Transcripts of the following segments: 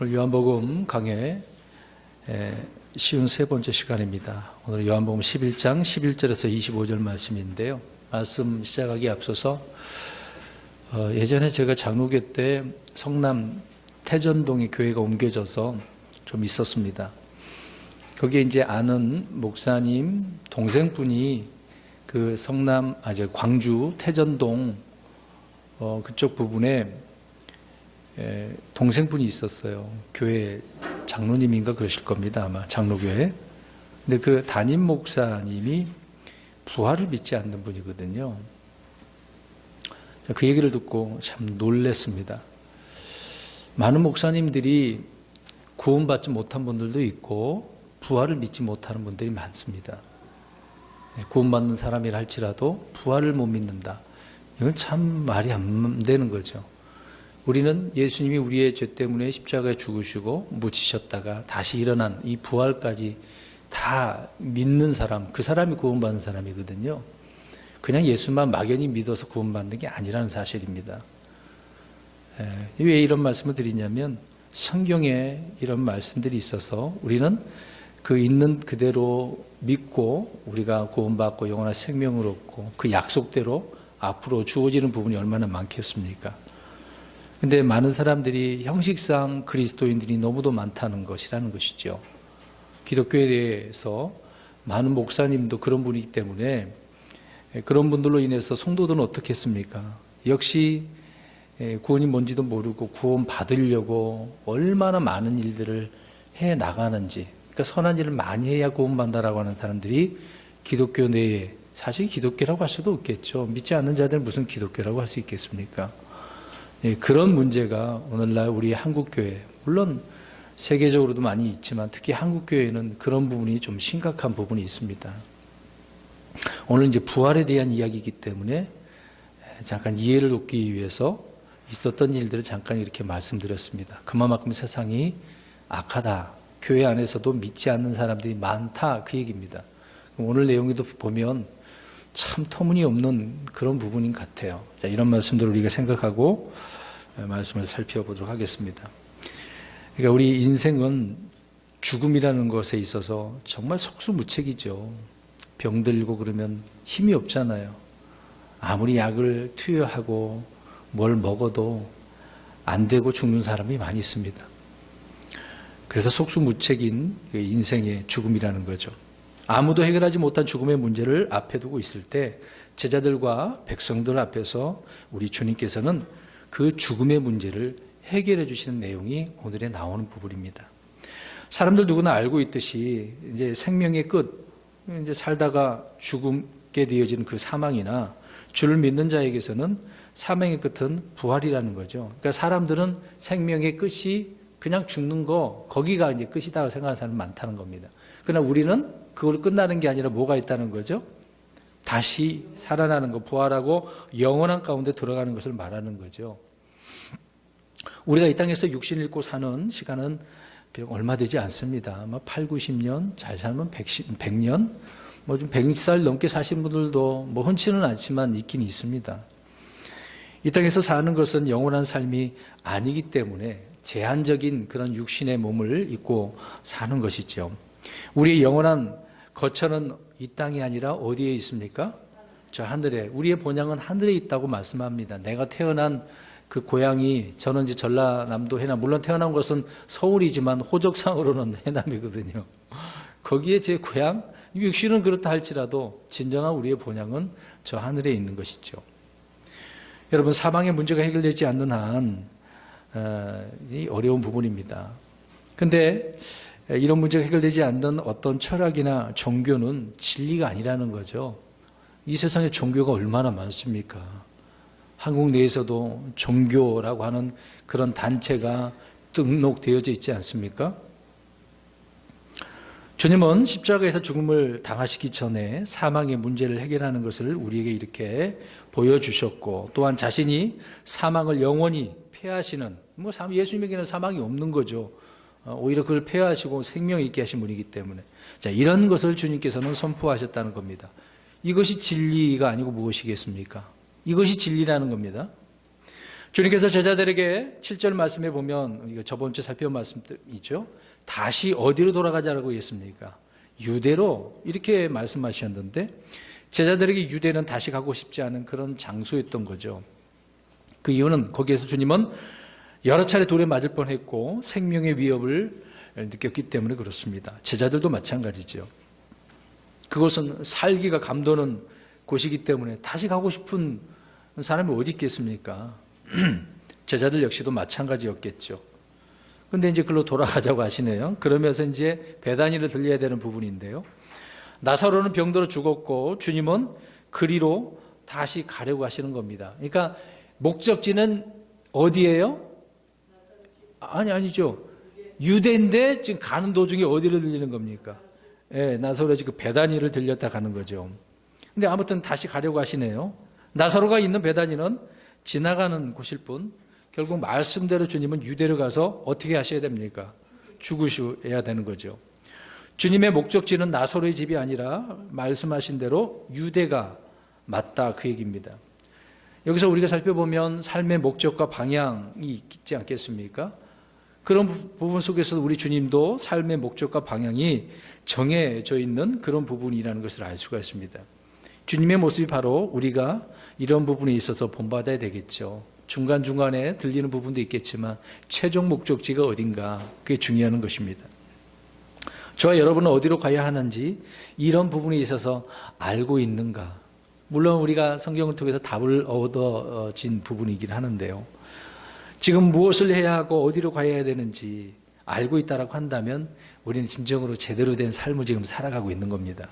오늘 요한복음 강해 쉬운 세 번째 시간입니다. 오늘 요한복음 11장 11절에서 25절 말씀인데요. 말씀 시작하기에 앞서서 예전에 제가 장로교 때 성남 태전동에 교회가 옮겨져서 좀 있었습니다. 거기에 이제 아는 목사님 동생분이 그 광주 태전동 그쪽 부분에 동생분이 있었어요. 교회 장로님인가 그러실 겁니다. 아마 장로교회. 근데 그 담임 목사님이 부활을 믿지 않는 분이거든요. 그 얘기를 듣고 참 놀랐습니다. 많은 목사님들이 구원받지 못한 분들도 있고 부활을 믿지 못하는 분들이 많습니다. 구원받는 사람이라 할지라도 부활을 못 믿는다. 이건 참 말이 안 되는 거죠. 우리는 예수님이 우리의 죄 때문에 십자가에 죽으시고 묻히셨다가 다시 일어난 이 부활까지 다 믿는 사람, 그 사람이 구원받는 사람이거든요. 그냥 예수만 막연히 믿어서 구원받는 게 아니라는 사실입니다. 왜 이런 말씀을 드리냐면 성경에 이런 말씀들이 있어서 우리는 그 있는 그대로 믿고 우리가 구원받고 영원한 생명을 얻고 그 약속대로 앞으로 주어지는 부분이 얼마나 많겠습니까? 근데 많은 사람들이 형식상 그리스도인들이 너무도 많다는 것이라는 것이죠. 기독교에 대해서 많은 목사님도 그런 분이기 때문에 그런 분들로 인해서 성도들은 어떻게 했습니까? 역시 구원이 뭔지도 모르고 구원 받으려고 얼마나 많은 일들을 해 나가는지, 그러니까 선한 일을 많이 해야 구원받는다라고 하는 사람들이 기독교 내에, 사실 기독교라고 할 수도 없겠죠. 믿지 않는 자들은 무슨 기독교라고 할 수 있겠습니까? 그런 문제가 오늘날 우리 한국교회, 물론 세계적으로도 많이 있지만 특히 한국교회는 그런 부분이 좀 심각한 부분이 있습니다. 오늘 이제 부활에 대한 이야기이기 때문에 잠깐 이해를 돕기 위해서 있었던 일들을 잠깐 이렇게 말씀드렸습니다. 그만큼 세상이 악하다. 교회 안에서도 믿지 않는 사람들이 많다. 그 얘기입니다. 오늘 내용에도 보면 참 터무니없는 그런 부분인 것 같아요. 자, 이런 말씀들을 우리가 생각하고 말씀을 살펴보도록 하겠습니다. 그러니까 우리 인생은 죽음이라는 것에 있어서 정말 속수무책이죠. 병들고 그러면 힘이 없잖아요. 아무리 약을 투여하고 뭘 먹어도 안 되고 죽는 사람이 많이 있습니다. 그래서 속수무책인 인생의 죽음이라는 거죠. 아무도 해결하지 못한 죽음의 문제를 앞에 두고 있을 때 제자들과 백성들 앞에서 우리 주님께서는 그 죽음의 문제를 해결해 주시는 내용이 오늘에 나오는 부분입니다. 사람들 누구나 알고 있듯이 이제 생명의 끝, 이제 살다가 죽게 되어지는 그 사망이나 주를 믿는 자에게서는 사망의 끝은 부활이라는 거죠. 그러니까 사람들은 생명의 끝이 그냥 죽는 거, 거기가 이제 끝이다고 생각하는 사람이 많다는 겁니다. 그러나 우리는 그걸 끝나는 게 아니라 뭐가 있다는 거죠? 다시 살아나는 거, 부활하고 영원한 가운데 들어가는 것을 말하는 거죠. 우리가 이 땅에서 육신을 입고 사는 시간은 비록 얼마 되지 않습니다. 8, 90년, 잘 살면 100년, 좀 100살 넘게 사신 분들도 흔치는 않지만 있긴 있습니다. 이 땅에서 사는 것은 영원한 삶이 아니기 때문에 제한적인 그런 육신의 몸을 입고 사는 것이죠. 우리의 영원한 거처는 이 땅이 아니라 어디에 있습니까? 저 하늘에. 우리의 본향은 하늘에 있다고 말씀합니다. 내가 태어난 그 고향이, 저는 이제 전라남도 해남, 물론 태어난 것은 서울이지만 호적상으로는 해남이거든요. 거기에 제 고향, 육신은 그렇다 할지라도 진정한 우리의 본향은 저 하늘에 있는 것이죠. 여러분, 사망의 문제가 해결되지 않는 한 이 어려운 부분입니다. 근데 이런 문제가 해결되지 않는 어떤 철학이나 종교는 진리가 아니라는 거죠. 이 세상에 종교가 얼마나 많습니까? 한국 내에서도 종교라고 하는 그런 단체가 등록되어져 있지 않습니까? 주님은 십자가에서 죽음을 당하시기 전에 사망의 문제를 해결하는 것을 우리에게 이렇게 보여주셨고, 또한 자신이 사망을 영원히 폐하시는, 예수님에게는 사망이 없는 거죠. 오히려 그걸 폐하시고 생명 있게 하신 분이기 때문에, 자, 이런 것을 주님께서는 선포하셨다는 겁니다. 이것이 진리가 아니고 무엇이겠습니까? 이것이 진리라는 겁니다. 주님께서 제자들에게 7절 말씀에 보면, 이거 저번 주에 살펴본 말씀이죠. 다시 어디로 돌아가자라고 했습니까? 유대로 이렇게 말씀하셨는데, 제자들에게 유대는 다시 가고 싶지 않은 그런 장소였던 거죠. 그 이유는 거기에서 주님은 여러 차례 돌에 맞을 뻔했고 생명의 위협을 느꼈기 때문에 그렇습니다. 제자들도 마찬가지죠. 그곳은 살기가 감도는 곳이기 때문에 다시 가고 싶은 사람이 어디 있겠습니까? 제자들 역시도 마찬가지였겠죠. 근데 이제 글로 돌아가자고 하시네요. 그러면서 이제 베다니를 들려야 되는 부분인데요. 나사로는 병들어 죽었고 주님은 그리로 다시 가려고 하시는 겁니다. 그러니까 목적지는 어디예요? 아니죠. 유대인데 지금 가는 도중에 어디를 들리는 겁니까? 예, 나사로가 지금 베다니를 들렸다 가는 거죠. 근데 아무튼 다시 가려고 하시네요. 나사로가 있는 베다니는 지나가는 곳일 뿐, 결국 말씀대로 주님은 유대로 가서 어떻게 하셔야 됩니까? 죽으셔야 되는 거죠. 주님의 목적지는 나사로의 집이 아니라 말씀하신 대로 유대가 맞다, 그 얘기입니다. 여기서 우리가 살펴보면 삶의 목적과 방향이 있지 않겠습니까? 그런 부분 속에서 우리 주님도 삶의 목적과 방향이 정해져 있는 그런 부분이라는 것을 알 수가 있습니다. 주님의 모습이 바로 우리가 이런 부분에 있어서 본받아야 되겠죠. 중간중간에 들리는 부분도 있겠지만 최종 목적지가 어딘가, 그게 중요한 것입니다. 저와 여러분은 어디로 가야 하는지 이런 부분에 있어서 알고 있는가? 물론 우리가 성경을 통해서 답을 얻어진 부분이긴 하는데요. 지금 무엇을 해야 하고 어디로 가야 되는지 알고 있다라고 한다면 우리는 진정으로 제대로 된 삶을 지금 살아가고 있는 겁니다.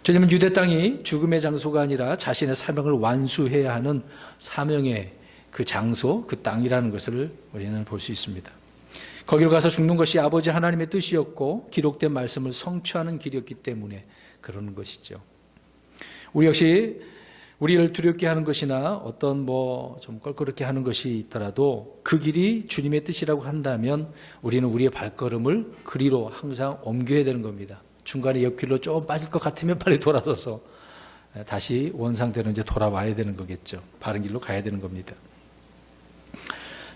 주님은 유대 땅이 죽음의 장소가 아니라 자신의 사명을 완수해야 하는 사명의 그 장소, 그 땅이라는 것을 우리는 볼 수 있습니다. 거기로 가서 죽는 것이 아버지 하나님의 뜻이었고 기록된 말씀을 성취하는 길이었기 때문에 그러는 것이죠. 우리 역시 우리를 두렵게 하는 것이나 어떤 좀 껄끄럽게 하는 것이 있더라도 그 길이 주님의 뜻이라고 한다면 우리는 우리의 발걸음을 그리로 항상 옮겨야 되는 겁니다. 중간에 옆길로 좀 빠질 것 같으면 빨리 돌아서서 다시 원상대로 이제 돌아와야 되는 거겠죠. 바른 길로 가야 되는 겁니다.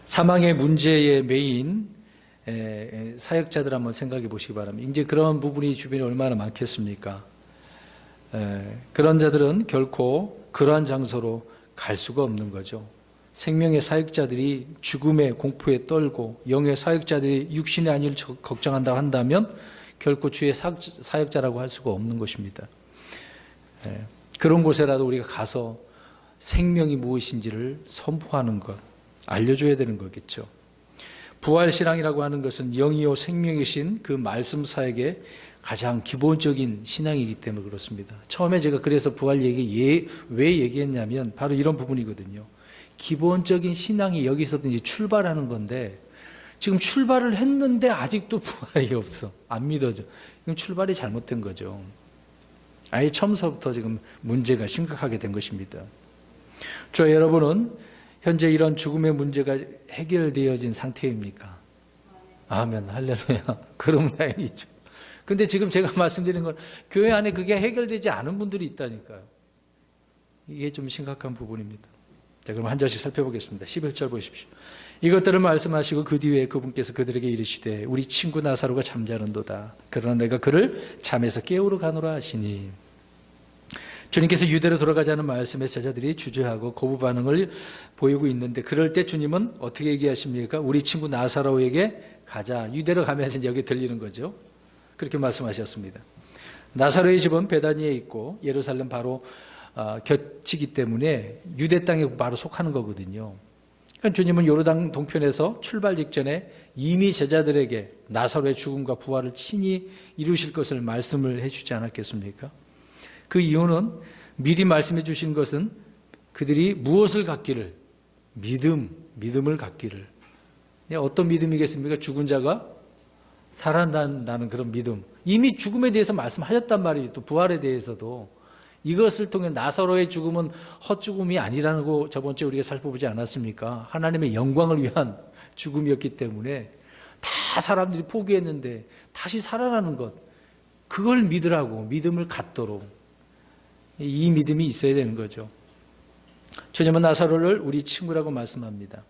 사망의 문제의 메인 사역자들 한번 생각해 보시기 바랍니다. 이제 그런 부분이 주변에 얼마나 많겠습니까? 그런 자들은 결코 그러한 장소로 갈 수가 없는 거죠. 생명의 사역자들이 죽음의 공포에 떨고 영의 사역자들이 육신의 안위를 걱정한다고 한다면 결코 주의 사역자라고 할 수가 없는 것입니다. 그런 곳에라도 우리가 가서 생명이 무엇인지를 선포하는 것, 알려줘야 되는 거겠죠. 부활신앙이라고 하는 것은 영이요 생명이신 그 말씀 사역의 가장 기본적인 신앙이기 때문에 그렇습니다. 처음에 제가 그래서 부활 얘기 왜 얘기했냐면 바로 이런 부분이거든요. 기본적인 신앙이 여기서부터 이제 출발하는 건데 지금 출발을 했는데 아직도 부활이 없어. 안 믿어져. 이건 출발이 잘못된 거죠. 아예 처음서부터 지금 문제가 심각하게 된 것입니다. 저 여러분은 현재 이런 죽음의 문제가 해결되어진 상태입니까? 아멘, 할렐루야. 그런 모양이죠. 근데 지금 제가 말씀드리는 건 교회 안에 그게 해결되지 않은 분들이 있다니까요. 이게 좀 심각한 부분입니다. 자, 그럼 한 절씩 살펴보겠습니다. 11절 보십시오. 이것들을 말씀하시고 그 뒤에 그분께서 그들에게 이르시되 우리 친구 나사로가 잠자는도다. 그러나 내가 그를 잠에서 깨우러 가노라 하시니. 주님께서 유대로 돌아가자는 말씀에 제자들이 주저하고 거부 반응을 보이고 있는데 그럴 때 주님은 어떻게 얘기하십니까? 우리 친구 나사로에게 가자. 유대로 가면서 여기 들리는 거죠. 그렇게 말씀하셨습니다. 나사로의 집은 베다니에 있고 예루살렘 바로 곁이기 때문에 유대 땅에 바로 속하는 거거든요. 그러니까 주님은 요르단 동편에서 출발 직전에 이미 제자들에게 나사로의 죽음과 부활을 친히 이루실 것을 말씀을 해주지 않았겠습니까? 그 이유는 미리 말씀해 주신 것은 그들이 무엇을 갖기를? 믿음을 갖기를. 어떤 믿음이겠습니까? 죽은 자가 살아난다는 그런 믿음. 이미 죽음에 대해서 말씀하셨단 말이에요. 또 부활에 대해서도. 이것을 통해 나사로의 죽음은 헛죽음이 아니라는 거 저번 주에 우리가 살펴보지 않았습니까? 하나님의 영광을 위한 죽음이었기 때문에 다 사람들이 포기했는데 다시 살아나는 것. 그걸 믿으라고, 믿음을 갖도록. 이 믿음이 있어야 되는 거죠. 주님은 나사로를 우리 친구라고 말씀합니다.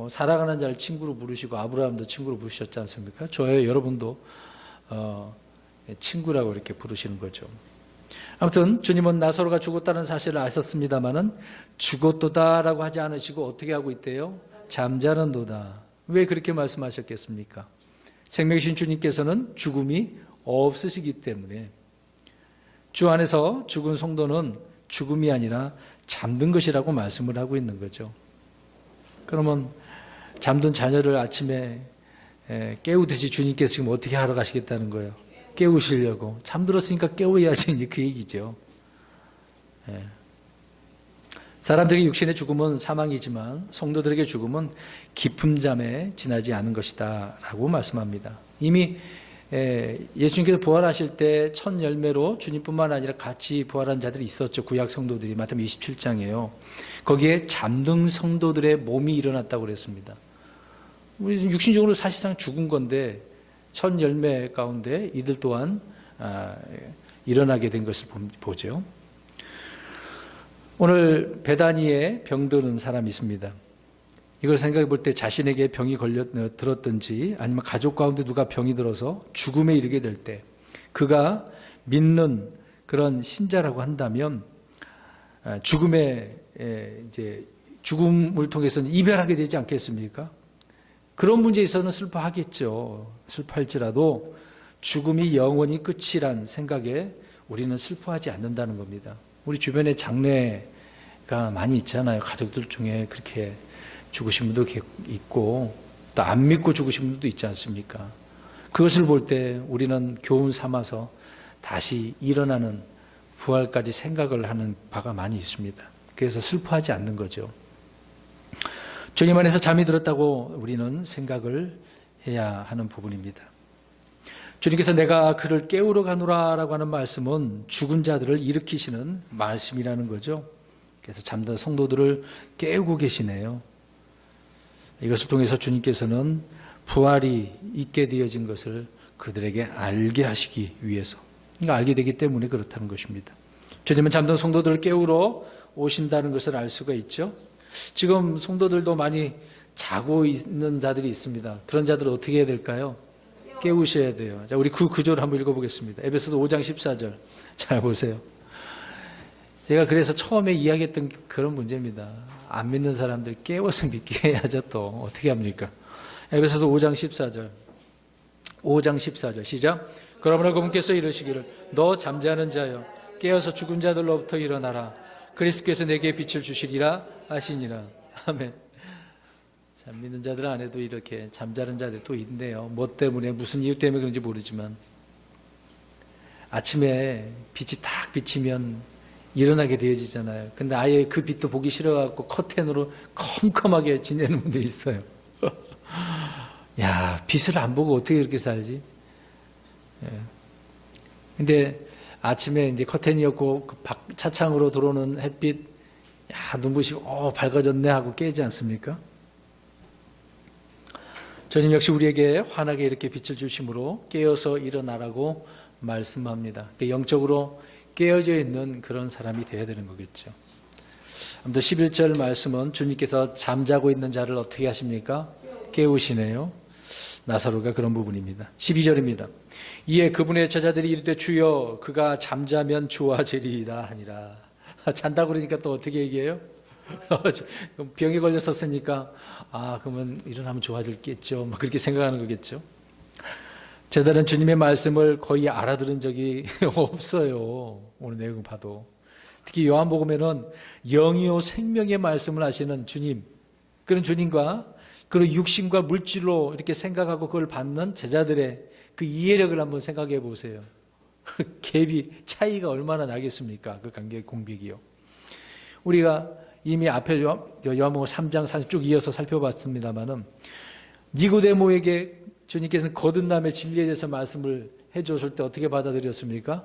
살아가는 자를 친구로 부르시고 아브라함도 친구로 부르셨지 않습니까? 저의 여러분도 친구라고 이렇게 부르시는 거죠. 아무튼 주님은 나사로가 죽었다는 사실을 아셨습니다마는 죽었도다라고 하지 않으시고 어떻게 하고 있대요? 잠자는도다. 왜 그렇게 말씀하셨겠습니까? 생명이신 주님께서는 죽음이 없으시기 때문에 주 안에서 죽은 성도는 죽음이 아니라 잠든 것이라고 말씀을 하고 있는 거죠. 그러면 잠든 자녀를 아침에 깨우듯이 주님께서 지금 어떻게 하러 가시겠다는 거예요? 깨우시려고. 잠들었으니까 깨워야지, 이제 그 얘기죠. 사람들에게 육신의 죽음은 사망이지만 성도들에게 죽음은 깊은 잠에 지나지 않은 것이다 라고 말씀합니다. 이미 예수님께서 부활하실 때 첫 열매로 주님뿐만 아니라 같이 부활한 자들이 있었죠. 구약 성도들이. 마태복음 27장이에요. 거기에 잠든 성도들의 몸이 일어났다고 그랬습니다. 우리 육신적으로 사실상 죽은 건데 첫 열매 가운데 이들 또한 일어나게 된 것을 보죠. 오늘 베다니에 병드는 사람이 있습니다. 이걸 생각해 볼 때 자신에게 병이 들었든지 아니면 가족 가운데 누가 병이 들어서 죽음에 이르게 될 때 그가 믿는 그런 신자라고 한다면 죽음을 통해서는 이별하게 되지 않겠습니까? 그런 문제에 있어서는 슬퍼하겠죠. 슬퍼할지라도 죽음이 영원히 끝이란 생각에 우리는 슬퍼하지 않는다는 겁니다. 우리 주변에 장례가 많이 있잖아요. 가족들 중에 그렇게 죽으신 분도 있고 또 안 믿고 죽으신 분도 있지 않습니까? 그것을 볼 때 우리는 교훈 삼아서 다시 일어나는 부활까지 생각을 하는 바가 많이 있습니다. 그래서 슬퍼하지 않는 거죠. 주님 안에서 잠이 들었다고 우리는 생각을 해야 하는 부분입니다. 주님께서 내가 그를 깨우러 가노라 라고 하는 말씀은 죽은 자들을 일으키시는 말씀이라는 거죠. 그래서 잠든 성도들을 깨우고 계시네요. 이것을 통해서 주님께서는 부활이 있게 되어진 것을 그들에게 알게 하시기 위해서, 그러니까 알게 되기 때문에 그렇다는 것입니다. 주님은 잠든 성도들을 깨우러 오신다는 것을 알 수가 있죠. 지금 성도들도 많이 자고 있는 자들이 있습니다. 그런 자들은 어떻게 해야 될까요? 깨우셔야 돼요. 자, 우리 그 구절을 한번 읽어보겠습니다. 에베소서 5장 14절. 잘 보세요. 제가 그래서 처음에 이야기했던 그런 문제입니다. 안 믿는 사람들 깨워서 믿게 해야죠. 또 어떻게 합니까? 에베소서 5장 14절. 5장 14절 시작. 그러므로 그분께서 이르시기를 너 잠자는 자여 깨어서 죽은 자들로부터 일어나라. 그리스도께서 내게 빛을 주시리라 하시니라. 아멘. 참 믿는 자들 안에도 이렇게 잠자는 자들이 또 있네요. 뭐 때문에 무슨 이유 때문에 그런지 모르지만 아침에 빛이 딱 비치면 일어나게 되어지잖아요. 근데 아예 그 빛도 보기 싫어갖고 커튼으로 컴컴하게 지내는 분들이 있어요. 야, 빛을 안 보고 어떻게 그렇게 살지? 예. 근데 아침에 이제 커튼이었고 그 차창으로 들어오는 햇빛, 야, 눈부시고 밝아졌네 하고 깨지 않습니까? 주님 역시 우리에게 환하게 이렇게 빛을 주심으로 깨어서 일어나라고 말씀합니다. 영적으로 깨어져 있는 그런 사람이 되어야 되는 거겠죠. 아무튼 11절 말씀은 주님께서 잠자고 있는 자를 어떻게 하십니까? 깨우시네요. 나사로가 그런 부분입니다. 12절입니다. 이에 그분의 제자들이 이르되 주여 그가 잠자면 좋아지리이다 하니라. 잔다고 그러니까 또 어떻게 얘기해요? 병에 걸렸었으니까 그러면 일어나면 좋아질겠죠. 막 그렇게 생각하는 거겠죠. 제자들은 주님의 말씀을 거의 알아들은 적이 없어요. 오늘 내용 봐도. 특히 요한복음에는 영이요 생명의 말씀을 하시는 주님, 그런 주님과 그런 육신과 물질로 이렇게 생각하고 그걸 받는 제자들의 그 이해력을 한번 생각해 보세요. 갭이 차이가 얼마나 나겠습니까? 그 관계의 공백이요. 우리가 이미 앞에 요한복음 3장 40 쭉 이어서 살펴봤습니다마는 니고데모에게 주님께서는 거듭 남의 진리에 대해서 말씀을 해줬을 때 어떻게 받아들였습니까?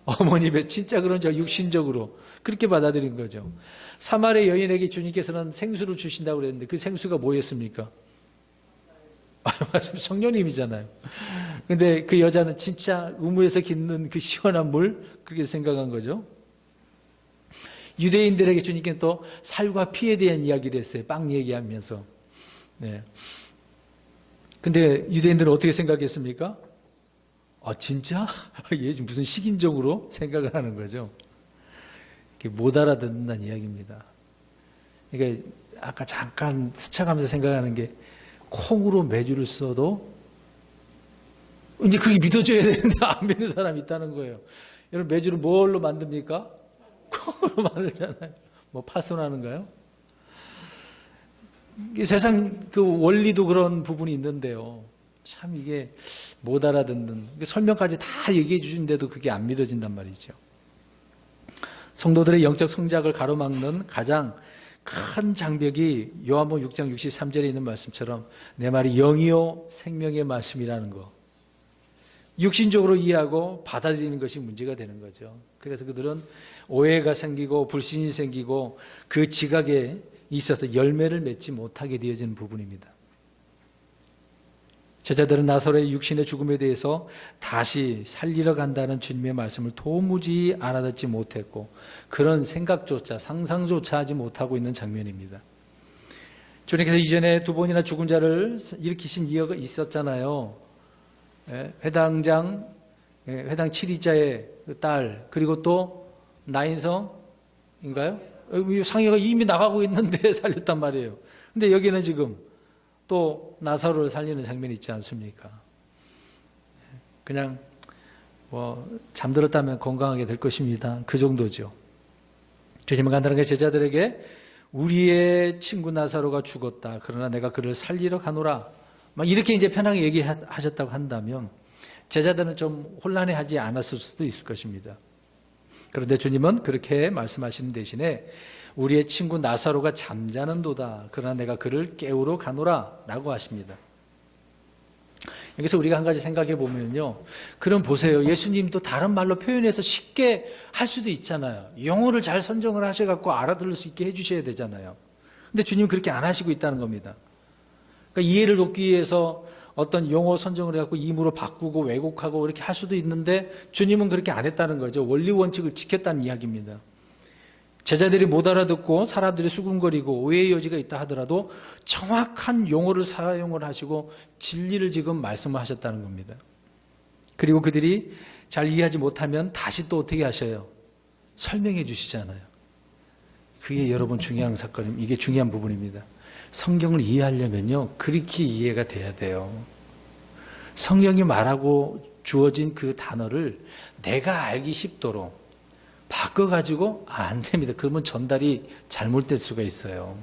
어머니 배 진짜 그런지 육신적으로 그렇게 받아들인 거죠. 사마리아 여인에게 주님께서는 생수를 주신다고 그랬는데 그 생수가 뭐였습니까? 성령님이잖아요. 근데 그 여자는 진짜 우물에서 깃는 그 시원한 물 그렇게 생각한 거죠. 유대인들에게 주님께서 또 살과 피에 대한 이야기를 했어요. 빵 얘기하면서. 네. 근데 유대인들은 어떻게 생각했습니까? 아, 진짜? 얘 무슨 식인종으로 생각을 하는 거죠. 못 알아듣는다는 이야기입니다. 그러니까 아까 잠깐 스쳐가면서 생각하는 게 콩으로 메주를 써도 이제 그게 믿어져야 되는데 안 믿는 사람이 있다는 거예요. 여러분 메주를 뭘로 만듭니까? 콩으로 만들잖아요. 뭐 파손하는가요? 세상 그 원리도 그런 부분이 있는데요. 참 이게 못 알아듣는, 설명까지 다 얘기해 주신데도 그게 안 믿어진단 말이죠. 성도들의 영적 성장을 가로막는 가장 큰 장벽이 요한복음 6장 63절에 있는 말씀처럼 내 말이 영이요 생명의 말씀이라는 거. 육신적으로 이해하고 받아들이는 것이 문제가 되는 거죠. 그래서 그들은 오해가 생기고 불신이 생기고 그 지각에 있어서 열매를 맺지 못하게 되어지는 부분입니다. 제자들은 나사로의 육신의 죽음에 대해서 다시 살리러 간다는 주님의 말씀을 도무지 알아듣지 못했고 그런 생각조차 상상조차 하지 못하고 있는 장면입니다. 주님께서 이전에 두 번이나 죽은 자를 일으키신 이유가 있었잖아요. 회당 7위자의 딸, 그리고 또 나인성인가요? 상해가 이미 나가고 있는데 살렸단 말이에요. 근데 여기는 지금 또 나사로를 살리는 장면이 있지 않습니까? 그냥 잠들었다면 건강하게 될 것입니다. 그 정도죠. 주님은 간단하게 제자들에게 우리의 친구 나사로가 죽었다. 그러나 내가 그를 살리러 가노라. 막 이렇게 이제 편하게 얘기하셨다고 한다면 제자들은 좀 혼란해하지 않았을 수도 있을 것입니다. 그런데 주님은 그렇게 말씀하시는 대신에 우리의 친구 나사로가 잠자는도다. 그러나 내가 그를 깨우러 가노라 라고 하십니다. 여기서 우리가 한 가지 생각해 보면요. 그럼 보세요. 예수님도 다른 말로 표현해서 쉽게 할 수도 있잖아요. 용어를 잘 선정을 하셔갖고 알아들을 수 있게 해주셔야 되잖아요. 근데 주님은 그렇게 안 하시고 있다는 겁니다. 그러니까 이해를 돕기 위해서 어떤 용어 선정을 해갖고 임으로 바꾸고 왜곡하고 이렇게 할 수도 있는데 주님은 그렇게 안 했다는 거죠. 원리 원칙을 지켰다는 이야기입니다. 제자들이 못 알아듣고 사람들이 수군거리고 오해의 여지가 있다 하더라도 정확한 용어를 사용을 하시고 진리를 지금 말씀하셨다는 겁니다. 그리고 그들이 잘 이해하지 못하면 다시 또 어떻게 하셔요? 설명해 주시잖아요. 그게 여러분 중요한 사건입니다. 이게 중요한 부분입니다. 성경을 이해하려면요, 그렇게 이해가 돼야 돼요. 성경이 말하고 주어진 그 단어를 내가 알기 쉽도록 바꿔가지고 안 됩니다. 그러면 전달이 잘못될 수가 있어요.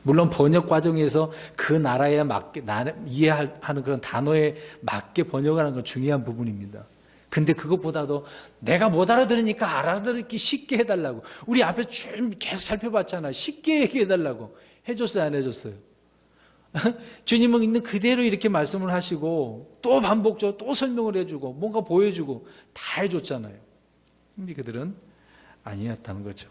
물론 번역 과정에서 그 나라에 맞게, 이해하는 그런 단어에 맞게 번역하는 건 중요한 부분입니다. 근데 그것보다도 내가 못 알아들으니까 알아듣기 쉽게 해달라고. 우리 앞에 쭉 계속 살펴봤잖아요. 쉽게 얘기해달라고. 해줬어요, 안 해줬어요? 주님은 있는 그대로 이렇게 말씀을 하시고 또 반복적으로 또 설명을 해주고 뭔가 보여주고 다 해줬잖아요. 근데 그들은 아니었다는 거죠.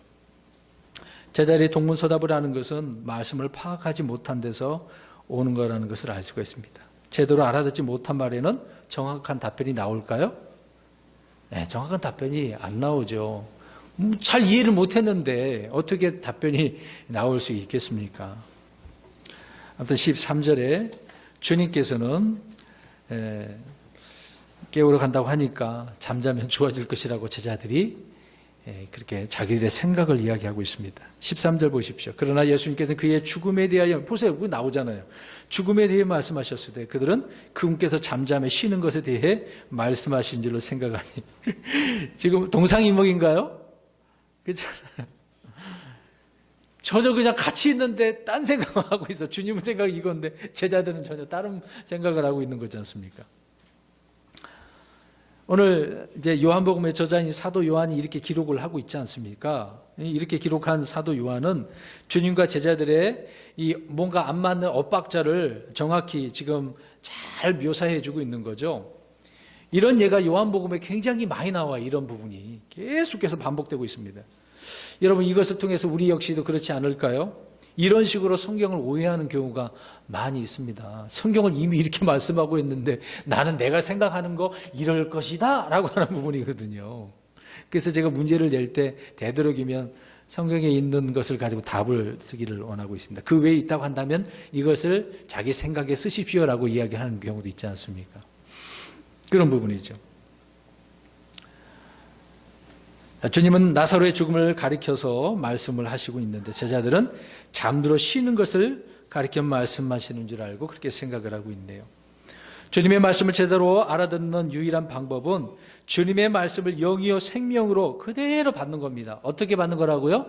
제자들이 동문서답을 하는 것은 말씀을 파악하지 못한 데서 오는 거라는 것을 알 수가 있습니다. 제대로 알아듣지 못한 말에는 정확한 답변이 나올까요? 네, 정확한 답변이 안 나오죠. 잘 이해를 못했는데 어떻게 답변이 나올 수 있겠습니까? 아무튼 13절에 주님께서는 깨우러 간다고 하니까 잠자면 좋아질 것이라고 제자들이 그렇게 자기들의 생각을 이야기하고 있습니다. 13절 보십시오. 그러나 예수님께서는 그의 죽음에 대하여, 보세요, 그거 나오잖아요. 죽음에 대해 말씀하셨을 때 그들은 그분께서 잠잠에 쉬는 것에 대해 말씀하신 줄로 생각하니 지금 동상이몽인가요? 그렇잖아요. 전혀 그냥 같이 있는데 딴 생각을 하고 있어. 주님은 생각이 이건데 제자들은 전혀 다른 생각을 하고 있는 거지 않습니까? 오늘 이제 요한복음의 저자인 사도 요한이 이렇게 기록을 하고 있지 않습니까? 이렇게 기록한 사도 요한은 주님과 제자들의 이 뭔가 안 맞는 엇박자를 정확히 지금 잘 묘사해 주고 있는 거죠. 이런 예가 요한복음에 굉장히 많이 나와요. 이런 부분이 계속해서 반복되고 있습니다. 여러분, 이것을 통해서 우리 역시도 그렇지 않을까요? 이런 식으로 성경을 오해하는 경우가 많이 있습니다. 성경을 이미 이렇게 말씀하고 있는데 나는 내가 생각하는 거 이럴 것이다 라고 하는 부분이거든요. 그래서 제가 문제를 낼 때 되도록이면 성경에 있는 것을 가지고 답을 쓰기를 원하고 있습니다. 그 외에 있다고 한다면 이것을 자기 생각에 쓰십시오라고 이야기하는 경우도 있지 않습니까? 그런 부분이죠. 주님은 나사로의 죽음을 가리켜서 말씀을 하시고 있는데 제자들은 잠들어 쉬는 것을 가리켜 말씀하시는 줄 알고 그렇게 생각을 하고 있네요. 주님의 말씀을 제대로 알아듣는 유일한 방법은 주님의 말씀을 영이요 생명으로 그대로 받는 겁니다. 어떻게 받는 거라고요?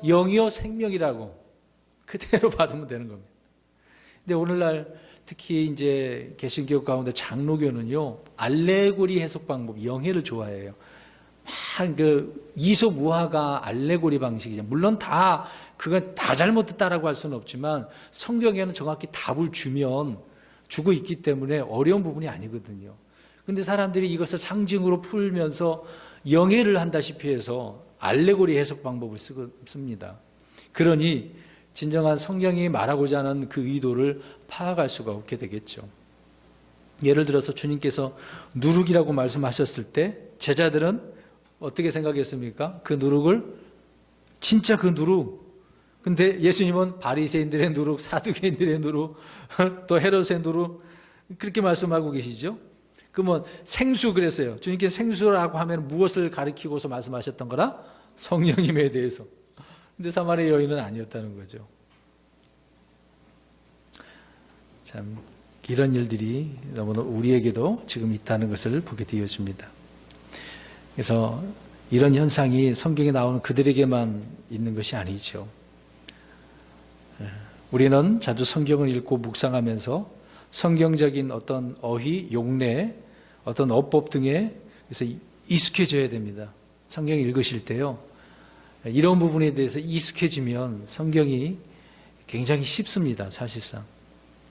영이요 생명이라고 그대로 받으면 되는 겁니다. 근데 오늘날 특히 이제 개신교 가운데 장로교는요, 알레고리 해석 방법, 영해를 좋아해요. 그 이소무화가 알레고리 방식이죠. 물론 그건 다 잘못됐다라고 할 수는 없지만 성경에는 정확히 답을 주고 있기 때문에 어려운 부분이 아니거든요. 그런데 사람들이 이것을 상징으로 풀면서 영해를 한다시피 해서 알레고리 해석 방법을 씁니다. 그러니 진정한 성경이 말하고자 하는 그 의도를 파악할 수가 없게 되겠죠. 예를 들어서 주님께서 누룩이라고 말씀하셨을 때 제자들은 어떻게 생각했습니까? 그 누룩을 진짜 그 누룩. 근데 예수님은 바리새인들의 누룩, 사두개인들의 누룩, 또 헤롯의 누룩 그렇게 말씀하고 계시죠. 그러면 생수 그랬어요. 주님께서 생수라고 하면 무엇을 가리키고서 말씀하셨던 거라? 성령님에 대해서. 근데 사마리아 여인은 아니었다는 거죠. 참 이런 일들이 너무나 우리에게도 지금 있다는 것을 보게 되어집니다. 그래서 이런 현상이 성경에 나오는 그들에게만 있는 것이 아니죠. 우리는 자주 성경을 읽고 묵상하면서 성경적인 어떤 어휘, 용례, 어떤 어법 등에 그래서 익숙해져야 됩니다. 성경 읽으실 때요. 이런 부분에 대해서 익숙해지면 성경이 굉장히 쉽습니다. 사실상.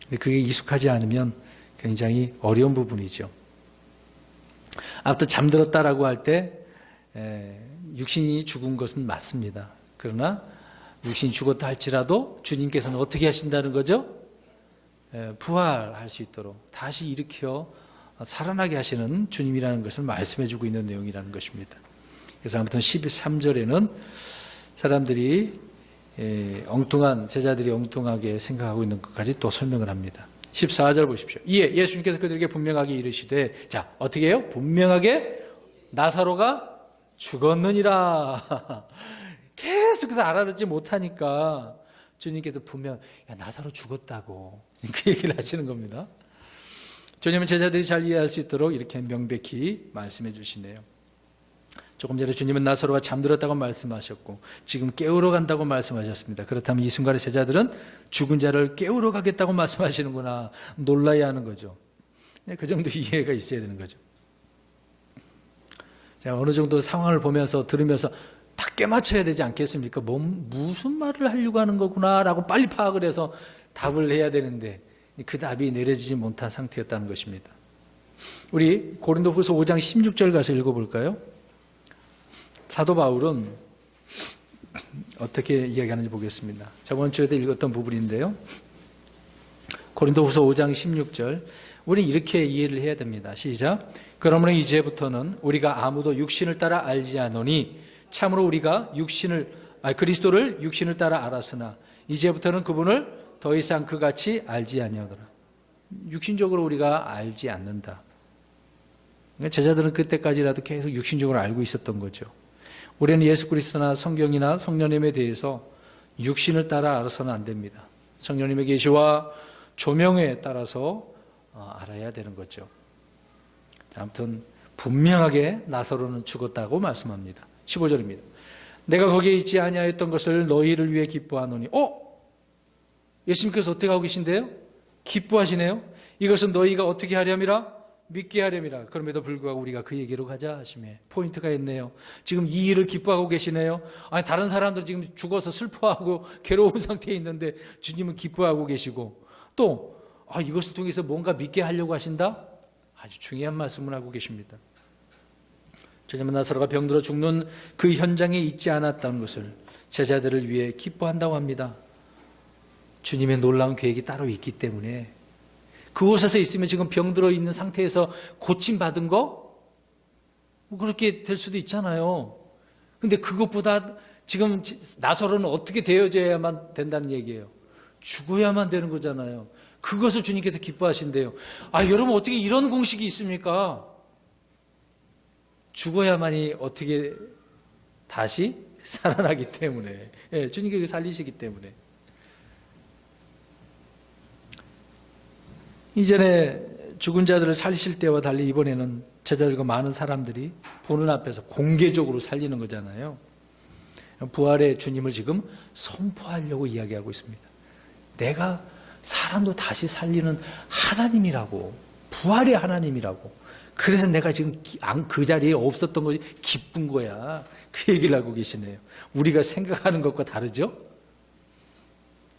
근데 그게 익숙하지 않으면 굉장히 어려운 부분이죠. 아무튼 잠들었다라고 할 때 육신이 죽은 것은 맞습니다. 그러나 육신이 죽었다 할지라도 주님께서는 어떻게 하신다는 거죠? 부활할 수 있도록 다시 일으켜 살아나게 하시는 주님이라는 것을 말씀해 주고 있는 내용이라는 것입니다. 그래서 아무튼 13절에는 사람들이 제자들이 엉뚱하게 생각하고 있는 것까지 또 설명을 합니다. 14절 보십시오. 이에 예수님께서 그들에게 분명하게 이르시되, 자, 어떻게 해요? 분명하게 나사로가 죽었느니라. 계속해서 알아듣지 못하니까 주님께서 분명, 야, 나사로 죽었다고 그 얘기를 하시는 겁니다. 주님은 제자들이 잘 이해할 수 있도록 이렇게 명백히 말씀해 주시네요. 조금 전에 주님은 나사로가 잠들었다고 말씀하셨고 지금 깨우러 간다고 말씀하셨습니다. 그렇다면 이 순간에 제자들은 죽은 자를 깨우러 가겠다고 말씀하시는구나 놀라야 하는 거죠. 그 정도 이해가 있어야 되는 거죠. 자, 어느 정도 상황을 보면서 들으면서 다 깨맞춰야 되지 않겠습니까? 무슨 말을 하려고 하는 거구나라고 빨리 파악을 해서 답을 해야 되는데 그 답이 내려지지 못한 상태였다는 것입니다. 우리 고린도후서 5장 16절 가서 읽어볼까요? 사도 바울은 어떻게 이야기하는지 보겠습니다. 저번 주에도 읽었던 부분인데요. 고린도후서 5장 16절 우리는 이렇게 이해를 해야 됩니다. 시작. 그러므로 이제부터는 우리가 아무도 육신을 따라 알지 않으니 참으로 우리가 그리스도를 육신을 따라 알았으나 이제부터는 그분을 더 이상 그같이 알지 아니하더라. 육신적으로 우리가 알지 않는다. 그러니까 제자들은 그때까지라도 계속 육신적으로 알고 있었던 거죠. 우리는 예수 그리스도나 성경이나 성령님에 대해서 육신을 따라 알아서는 안 됩니다. 성령님의 계시와 조명에 따라서 알아야 되는 거죠. 아무튼 분명하게 나사로는 죽었다고 말씀합니다. 15절입니다. 내가 거기에 있지 아니하였던 것을 너희를 위해 기뻐하노니 예수님께서 어떻게 하고 계신데요? 기뻐하시네요. 이것은 너희가 어떻게 하렴이라? 믿게 하렴이라. 그럼에도 불구하고 우리가 그 얘기로 가자 하시며 포인트가 있네요. 지금 이 일을 기뻐하고 계시네요. 아니 다른 사람들은 지금 죽어서 슬퍼하고 괴로운 상태에 있는데 주님은 기뻐하고 계시고 또 이것을 통해서 뭔가 믿게 하려고 하신다? 아주 중요한 말씀을 하고 계십니다. 주님은 나사로가 병들어 죽는 그 현장에 있지 않았다는 것을 제자들을 위해 기뻐한다고 합니다. 주님의 놀라운 계획이 따로 있기 때문에 그곳에서 있으면 지금 병들어 있는 상태에서 고침받은 거? 그렇게 될 수도 있잖아요. 근데 그것보다 지금 나사로는 어떻게 되어져야만 된다는 얘기예요? 죽어야만 되는 거잖아요. 그것을 주님께서 기뻐하신대요. 여러분 어떻게 이런 공식이 있습니까? 죽어야만이 어떻게 다시 살아나기 때문에, 주님께서 살리시기 때문에. 이전에 죽은 자들을 살리실 때와 달리 이번에는 제자들과 많은 사람들이 보는 앞에서 공개적으로 살리는 거잖아요. 부활의 주님을 지금 선포하려고 이야기하고 있습니다. 내가 사람도 다시 살리는 하나님이라고, 부활의 하나님이라고. 그래서 내가 지금 그 자리에 없었던 것이 기쁜 거야. 그 얘기를 하고 계시네요. 우리가 생각하는 것과 다르죠?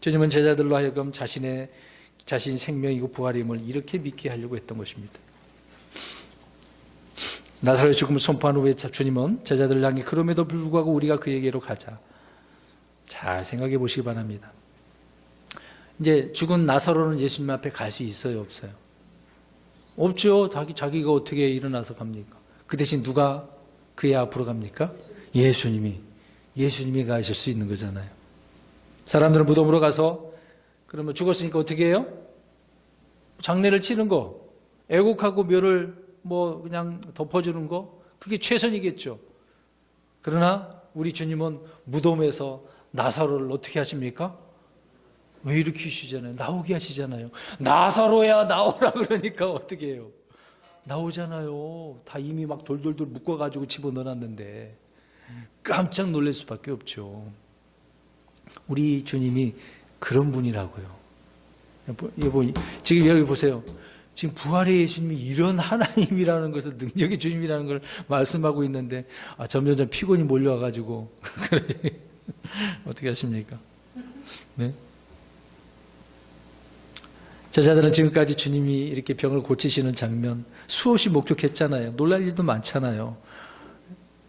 주님은 제자들로 하여금 자신 생명이고 부활임을 이렇게 믿게 하려고 했던 것입니다. 나사로의 죽음을 선포한 후에 주님은 제자들을 향해 그럼에도 불구하고 우리가 그에게로 가자. 잘 생각해 보시기 바랍니다. 이제 죽은 나사로는 예수님 앞에 갈 수 있어요, 없어요? 없죠. 자기가 어떻게 일어나서 갑니까? 그 대신 누가 그의 앞으로 갑니까? 예수님이 가실 수 있는 거잖아요. 사람들은 무덤으로 가서 그러면 죽었으니까 어떻게 해요? 장례를 치는 거, 애국하고 묘를 그냥 덮어주는 거, 그게 최선이겠죠. 그러나 우리 주님은 무덤에서 나사로를 어떻게 하십니까? 왜 일으키시잖아요. 나오게 하시잖아요. 나사로야 나오라 그러니까 어떻게 해요? 나오잖아요. 다 이미 막 돌돌돌 묶어가지고 집어넣어놨는데 깜짝 놀랄 수밖에 없죠. 우리 주님이 그런 분이라고요. 지금 여기 보세요. 지금 부활의 예수님이 이런 하나님이라는 것을, 능력의 주님이라는 걸 말씀하고 있는데 점점 피곤이 몰려와가지고 어떻게 하십니까? 네? 제자들은 지금까지 주님이 이렇게 병을 고치시는 장면 수없이 목격했잖아요. 놀랄 일도 많잖아요.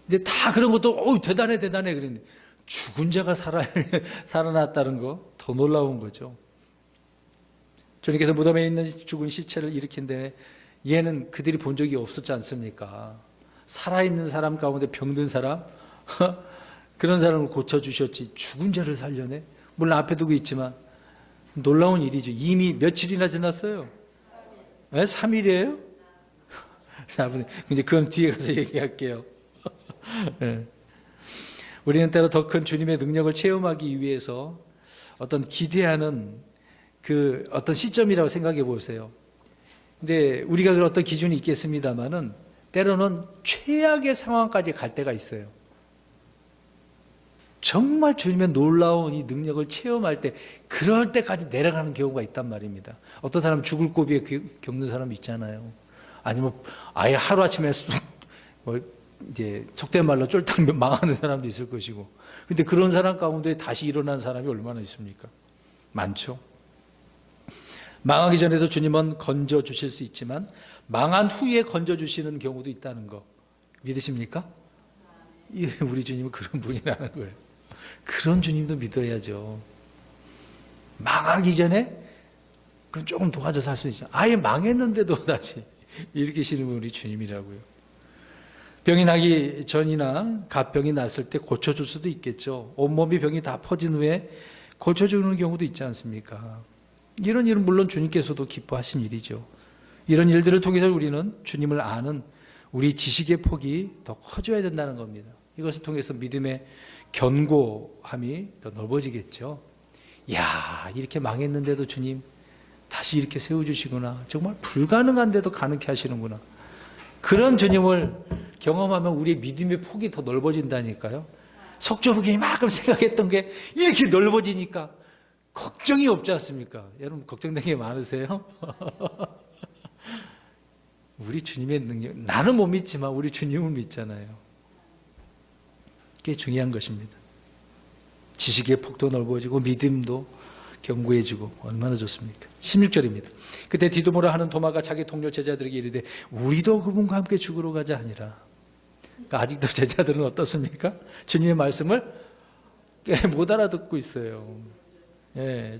근데 다 그런 것도 대단해 그랬는데 죽은 자가 살아났다는 거 더 놀라운 거죠. 주님께서 무덤에 있는 죽은 시체를 일으킨데 얘는 그들이 본 적이 없었지 않습니까? 살아있는 사람 가운데 병든 사람 그런 사람을 고쳐주셨지 죽은 자를 살려내? 물론 앞에 두고 있지만 놀라운 일이죠. 이미 며칠이나 지났어요? 3일이에요? 근데 그건 뒤에 가서 얘기할게요. 네. 우리는 때로 더 큰 주님의 능력을 체험하기 위해서 어떤 기대하는 그 어떤 시점이라고 생각해 보세요. 근데 우리가 그런 어떤 기준이 있겠습니다만은 때로는 최악의 상황까지 갈 때가 있어요. 정말 주님의 놀라운 이 능력을 체험할 때 그럴 때까지 내려가는 경우가 있단 말입니다. 어떤 사람은 죽을 고비에 겪는 사람 있잖아요. 아니면 아예 하루아침에 이제 속된 말로 쫄딱 망하는 사람도 있을 것이고. 근데 그런 사람 가운데 다시 일어난 사람이 얼마나 있습니까? 많죠. 망하기 전에도 주님은 건져 주실 수 있지만 망한 후에 건져 주시는 경우도 있다는 거 믿으십니까? 우리 주님은 그런 분이라는 거예요. 그런 주님도 믿어야죠. 망하기 전에 그럼 조금 도와줘서 할 수 있죠. 아예 망했는데도 다시 일으키시는 분이 우리 주님이라고요. 병이 나기 전이나 갑병이 났을 때 고쳐줄 수도 있겠죠. 온몸이 병이 다 퍼진 후에 고쳐주는 경우도 있지 않습니까? 이런 일은 물론 주님께서도 기뻐하신 일이죠. 이런 일들을 통해서 우리는 주님을 아는 우리 지식의 폭이 더 커져야 된다는 겁니다. 이것을 통해서 믿음의 견고함이 더 넓어지겠죠. 이야, 이렇게 망했는데도 주님 다시 이렇게 세워주시구나. 정말 불가능한데도 가능케 하시는구나. 그런 주님을 경험하면 우리의 믿음의 폭이 더 넓어진다니까요. 속좁게 이만큼 생각했던 게 이렇게 넓어지니까 걱정이 없지 않습니까? 여러분 걱정되는 게 많으세요? 우리 주님의 능력, 나는 못 믿지만 우리 주님을 믿잖아요. 그게 중요한 것입니다. 지식의 폭도 넓어지고 믿음도 견고해지고 얼마나 좋습니까? 16절입니다. 그때 디두모라 하는 도마가 자기 동료 제자들에게 이르되 우리도 그분과 함께 죽으러 가자 하니라. 그러니까 아직도 제자들은 어떻습니까? 주님의 말씀을 못 알아듣고 있어요.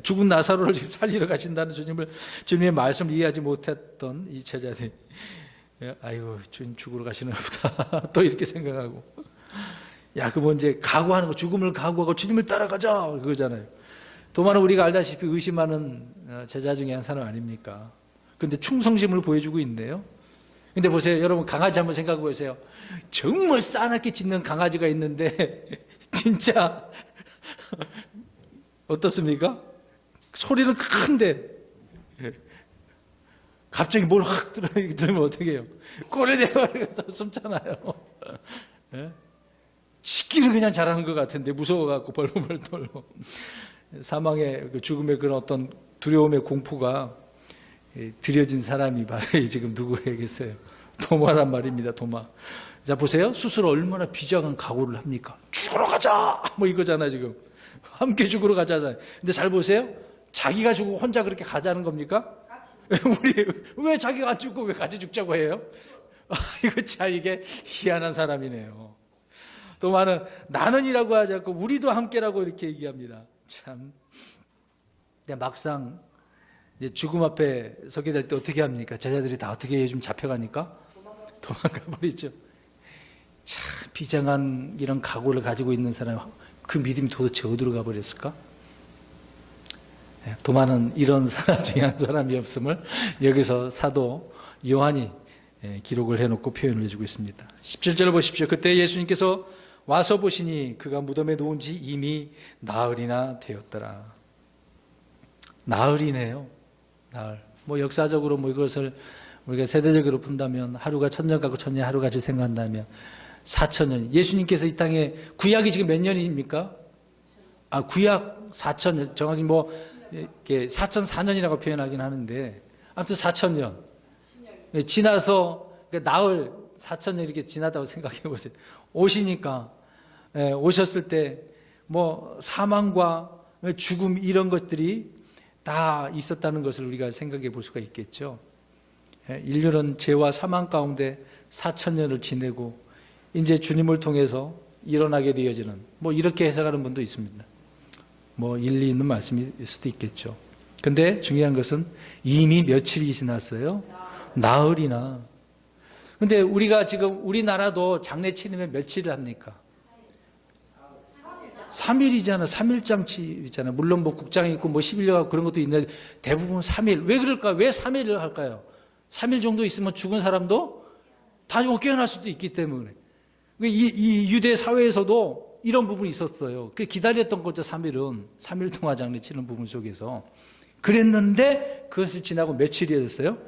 죽은 나사로를 살리러 가신다는 주님의 말씀을 이해하지 못했던 이 제자들이 아이고 주님 죽으러 가시나 보다 또 이렇게 생각하고 야, 그뭐 이제 각오하는 거, 죽음을 각오하고 주님을 따라가자 그거잖아요. 도마는 우리가 알다시피 의심하는 제자 중에 한 사람 아닙니까? 근데 충성심을 보여주고 있는데요. 근데 보세요, 여러분, 강아지 한번 생각해 보세요. 정말 싸납게 짖는 강아지가 있는데 진짜 어떻습니까? 소리는 큰데 갑자기 뭘 확 들으면 어떻게 해요? 꼴에 대가서 숨잖아요. 예? 짖기를 그냥 잘하는 것 같은데 무서워갖고 벌벌 떨고 사망의 죽음의 그런 어떤 두려움의 공포가 들여진 사람이 바로 지금 누구에겠어요? 도마란 말입니다. 도마. 자, 보세요. 스스로 얼마나 비장한 각오를 합니까? 죽으러 가자 뭐 이거잖아요. 지금 함께 죽으러 가자잖아요. 근데 잘 보세요. 자기가 죽고 혼자 그렇게 가자는 겁니까? 우리 왜 자기가 안 죽고 왜 같이 죽자고 해요? 이거 참 이게 희한한 사람이네요. 도마는 나는이라고 하지 않고 우리도 함께라고 이렇게 얘기합니다. 참. 근데 막상 이제 죽음 앞에 서게 될 때 어떻게 합니까? 제자들이 다 어떻게 좀 잡혀가니까 도망가 버리죠. 참 비장한 이런 각오를 가지고 있는 사람, 그 믿음이 도대체 어디로 가버렸을까? 도마는 이런 사람 중에 한 사람이 없음을 여기서 사도 요한이 기록을 해놓고 표현을 해주고 있습니다. 17절 보십시오. 그때 예수님께서 와서 보시니 그가 무덤에 누운 지 이미 나흘이나 되었더라. 나흘이네요. 나흘. 뭐 역사적으로 뭐 이것을 우리가 세대적으로 푼다면 하루가 천년 같고 천년이 하루같이 생각한다면 4천년. 예수님께서 이 땅에 구약이 지금 몇 년입니까? 구약 4천년. 정확히 뭐 이렇게 4,004년이라고 표현하긴 하는데 아무튼 4천년. 지나서 나흘 4천년 이렇게 지나다고 생각해 보세요. 오시니까 오셨을 때 뭐 사망과 죽음 이런 것들이 다 있었다는 것을 우리가 생각해 볼 수가 있겠죠. 인류는 죄와 사망 가운데 4천년을 지내고 이제 주님을 통해서 일어나게 되어지는 뭐 이렇게 해석하는 분도 있습니다. 뭐 일리 있는 말씀일 수도 있겠죠. 근데 중요한 것은 이미 며칠이 지났어요. 나흘이나. 근데 우리가 지금 우리나라도 장례 치르면 며칠을 합니까? 3일이잖아. 3일장치잖아. 물론 뭐 국장이 있고 뭐 10일여가 그런 것도 있는데 대부분 3일. 왜 그럴까? 왜 3일을 할까요? 3일 정도 있으면 죽은 사람도 다 깨어날 수도 있기 때문에. 이 유대 사회에서도 이런 부분이 있었어요. 기다렸던 거죠. 3일은. 3일 동안 장례 치는 부분 속에서. 그랬는데 그것을 지나고 며칠이 됐어요?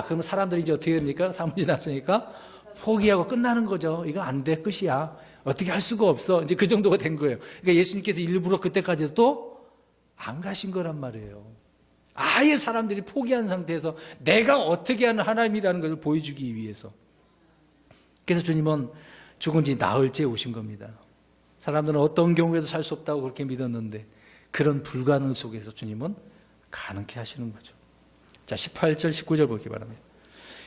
그럼 사람들이 이제 어떻게 됩니까? 3일 지났으니까 포기하고 끝나는 거죠. 이거 안 돼. 끝이야. 어떻게 할 수가 없어. 이제 그 정도가 된 거예요. 그러니까 예수님께서 일부러 그때까지도 또 안 가신 거란 말이에요. 아예 사람들이 포기한 상태에서 내가 어떻게 하는 하나님이라는 것을 보여주기 위해서. 그래서 주님은 죽은 지 나흘째 오신 겁니다. 사람들은 어떤 경우에도 살 수 없다고 그렇게 믿었는데 그런 불가능 속에서 주님은 가능케 하시는 거죠. 자, 18절 19절 보기 바랍니다.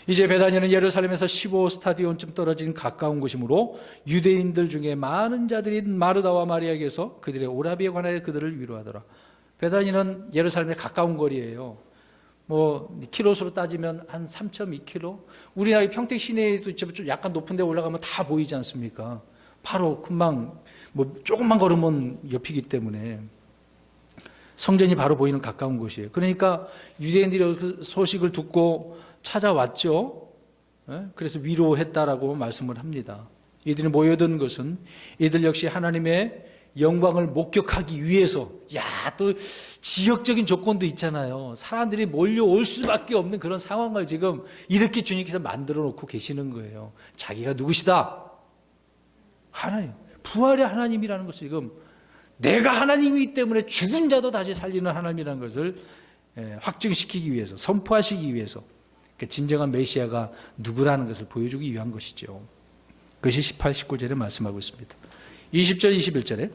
이제 베다니는 예루살렘에서 15스타디온쯤 떨어진 가까운 곳이므로 유대인들 중에 많은 자들이 마르다와 마리아에게서 그들의 오라비에 관하여 그들을 위로하더라. 베다니는 예루살렘에 가까운 거리예요. 뭐 킬로수로 따지면 한 3.2km. 우리나라 평택 시내에도 좀 약간 높은 데 올라가면 다 보이지 않습니까? 바로 금방 뭐 조금만 걸으면 옆이기 때문에 성전이 바로 보이는 가까운 곳이에요. 그러니까 유대인들이 그 소식을 듣고 찾아왔죠. 그래서 위로했다라고 말씀을 합니다. 이들이 모여든 것은 이들 역시 하나님의 영광을 목격하기 위해서, 또 지역적인 조건도 있잖아요. 사람들이 몰려올 수밖에 없는 그런 상황을 지금 이렇게 주님께서 만들어 놓고 계시는 거예요. 자기가 누구시다? 하나님. 부활의 하나님이라는 것을 지금 내가 하나님이기 때문에 죽은 자도 다시 살리는 하나님이라는 것을 확증시키기 위해서, 선포하시기 위해서 진정한 메시아가 누구라는 것을 보여주기 위한 것이죠. 그것이 18, 19절에 말씀하고 있습니다. 20절, 21절에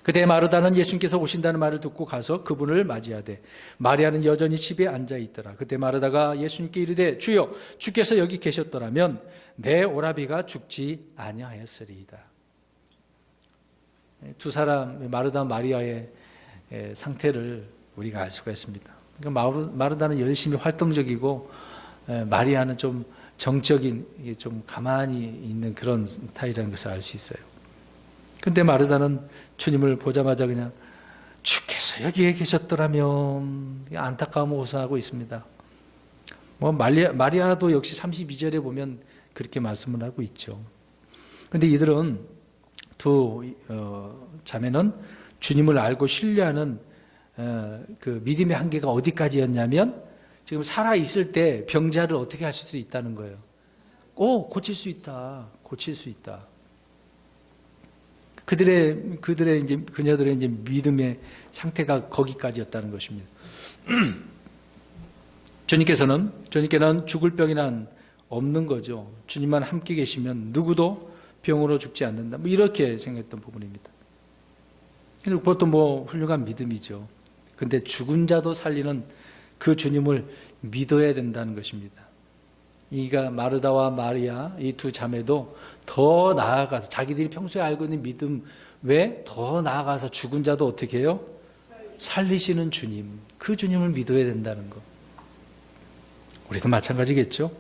그때 마르다는 예수님께서 오신다는 말을 듣고 가서 그분을 맞이하되 마리아는 여전히 집에 앉아있더라. 그때 마르다가 예수님께 이르되 주여 주께서 여기 계셨더라면 내 오라비가 죽지 아니하였으리이다. 두 사람 마르다 마리아의 상태를 우리가 알 수가 있습니다. 그러니까 마르다는 열심히 활동적이고 마리아는 좀 정적인, 좀 가만히 있는 그런 스타일이라는 것을 알 수 있어요. 근데 마르다는 주님을 보자마자 그냥 주께서 여기에 계셨더라면 안타까움을 호소하고 있습니다. 뭐 마리아도 역시 32절에 보면 그렇게 말씀을 하고 있죠. 그런데 이들은 두 자매는 주님을 알고 신뢰하는 그 믿음의 한계가 어디까지였냐면 지금 살아 있을 때 병자를 어떻게 하실 수 있다는 거예요. 고칠 수 있다. 고칠 수 있다. 그녀들의 이제 믿음의 상태가 거기까지였다는 것입니다. 주님께는 죽을 병이란 없는 거죠. 주님만 함께 계시면 누구도 병으로 죽지 않는다. 뭐 이렇게 생각했던 부분입니다. 그것도 뭐 훌륭한 믿음이죠. 근데 죽은 자도 살리는 그 주님을 믿어야 된다는 것입니다. 이가 마르다와 마리아 이 두 자매도 더 나아가서 자기들이 평소에 알고 있는 믿음 외에 더 나아가서 죽은 자도 어떻게 해요? 살리시는 주님, 그 주님을 믿어야 된다는 것. 우리도 마찬가지겠죠?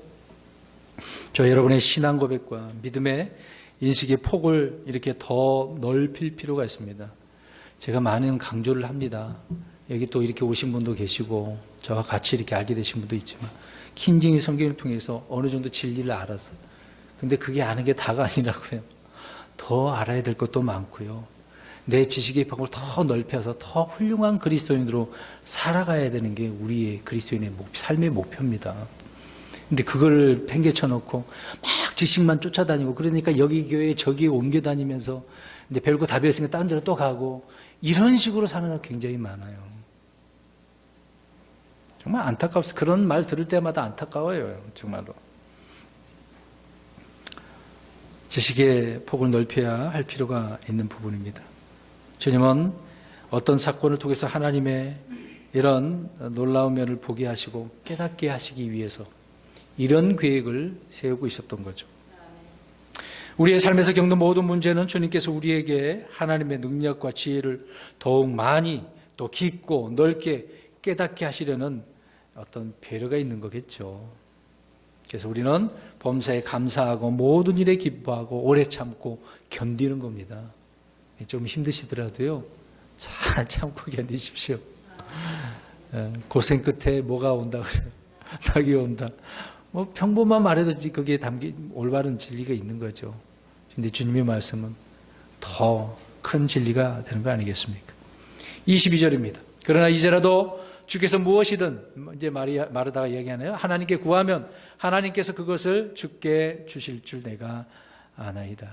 저 여러분의 신앙 고백과 믿음의 인식의 폭을 이렇게 더 넓힐 필요가 있습니다. 제가 많은 강조를 합니다. 여기 또 이렇게 오신 분도 계시고 저와 같이 이렇게 알게 되신 분도 있지만 킹제임스 성경을 통해서 어느 정도 진리를 알았어요. 근데 그게 아는 게 다가 아니라고요. 더 알아야 될 것도 많고요. 내 지식의 폭을 더 넓혀서 더 훌륭한 그리스도인으로 살아가야 되는 게 우리의 그리스도인의 삶의 목표입니다. 근데 그걸 팽개쳐 놓고 막 지식만 쫓아다니고 그러니까 여기 교회 저기 옮겨 다니면서 이제 별거 답이 없으니까 다른 데로 또 가고 이런 식으로 사는 사람 굉장히 많아요. 정말 안타깝습니다. 그런 말 들을 때마다 안타까워요. 정말로. 지식의 폭을 넓혀야 할 필요가 있는 부분입니다. 주님은 어떤 사건을 통해서 하나님의 이런 놀라운 면을 보게 하시고 깨닫게 하시기 위해서 이런 계획을 세우고 있었던 거죠. 우리의 삶에서 겪는 모든 문제는 주님께서 우리에게 하나님의 능력과 지혜를 더욱 많이 또 깊고 넓게 깨닫게 하시려는 어떤 배려가 있는 거겠죠. 그래서 우리는 범사에 감사하고 모든 일에 기뻐하고 오래 참고 견디는 겁니다. 좀 힘드시더라도요, 잘 참고 견디십시오. 고생 끝에 뭐가 온다 그래요? 낙이 온다. 뭐 평범한 말해도 거기에 담긴 올바른 진리가 있는 거죠. 근데 주님의 말씀은 더 큰 진리가 되는 거 아니겠습니까? 22절입니다. 그러나 이제라도 주께서 무엇이든 이제 마르다가 이야기하네요. 하나님께 구하면 하나님께서 그것을 주께 주실 줄 내가 아나이다.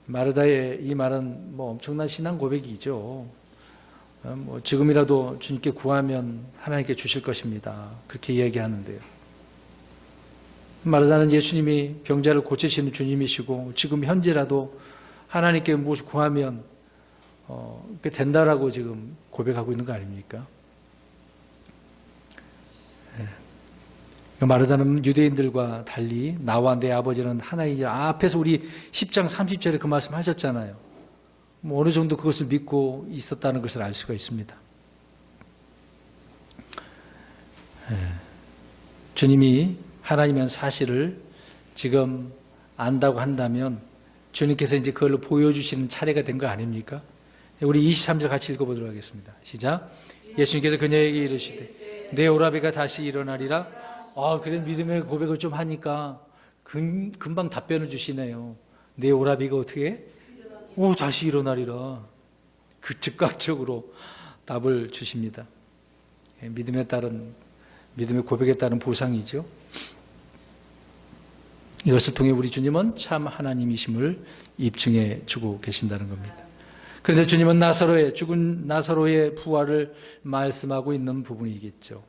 마르다의 이 말은 뭐 엄청난 신앙 고백이죠. 뭐 지금이라도 주님께 구하면 하나님께 주실 것입니다. 그렇게 이야기하는데요. 마르다는 예수님이 병자를 고치시는 주님이시고 지금 현재라도 하나님께 무엇을 구하면 그게 된다라고 지금 고백하고 있는 거 아닙니까? 마르다는 유대인들과 달리 나와 내 아버지는 하나이자 앞에서 우리 10장 30절에 그 말씀 하셨잖아요. 뭐 어느 정도 그것을 믿고 있었다는 것을 알 수가 있습니다. 주님이 하나님이라는 사실을 지금 안다고 한다면 주님께서 이제 그걸로 보여주시는 차례가 된 거 아닙니까? 우리 23절 같이 읽어보도록 하겠습니다. 시작. 예수님께서 그녀에게 이르시되 내 오라비가 다시 일어나리라. 그래 믿음의 고백을 좀 하니까 금방 답변을 주시네요. 내 오라비가 어떻게 해? 다시 일어나리라. 그 즉각적으로 답을 주십니다. 믿음에 따른 믿음의 고백에 따른 보상이죠. 이것을 통해 우리 주님은 참 하나님이심을 입증해 주고 계신다는 겁니다. 그런데 주님은 죽은 나사로의 부활을 말씀하고 있는 부분이겠죠.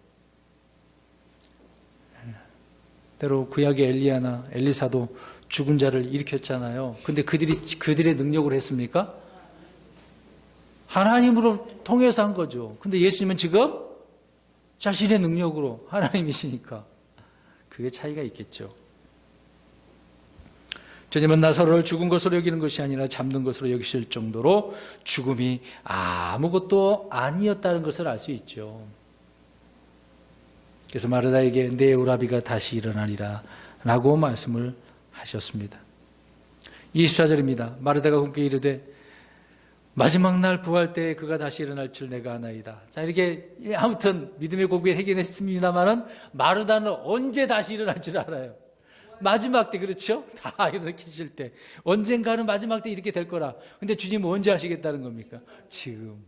때로 구약의 엘리야나 엘리사도 죽은 자를 일으켰잖아요. 근데 그들의 능력으로 했습니까? 하나님으로 통해서 한 거죠. 근데 예수님은 지금 자신의 능력으로 하나님이시니까 그게 차이가 있겠죠. 주님은 나사로를 죽은 것으로 여기는 것이 아니라 잠든 것으로 여기실 정도로 죽음이 아무것도 아니었다는 것을 알 수 있죠. 그래서 마르다에게 내 오라비가 다시 일어나리라 라고 말씀을 하셨습니다. 24절입니다. 마르다가 그분께 이르되 마지막 날 부활 때에 그가 다시 일어날 줄 내가 아나이다. 자, 이렇게 아무튼 믿음의 고백을 해결했습니다만은 마르다는 언제 다시 일어날 줄 알아요. 마지막 때, 그렇죠? 다 일으키실 때. 언젠가는 마지막 때 이렇게 될 거라. 근데 주님은 언제 하시겠다는 겁니까? 지금.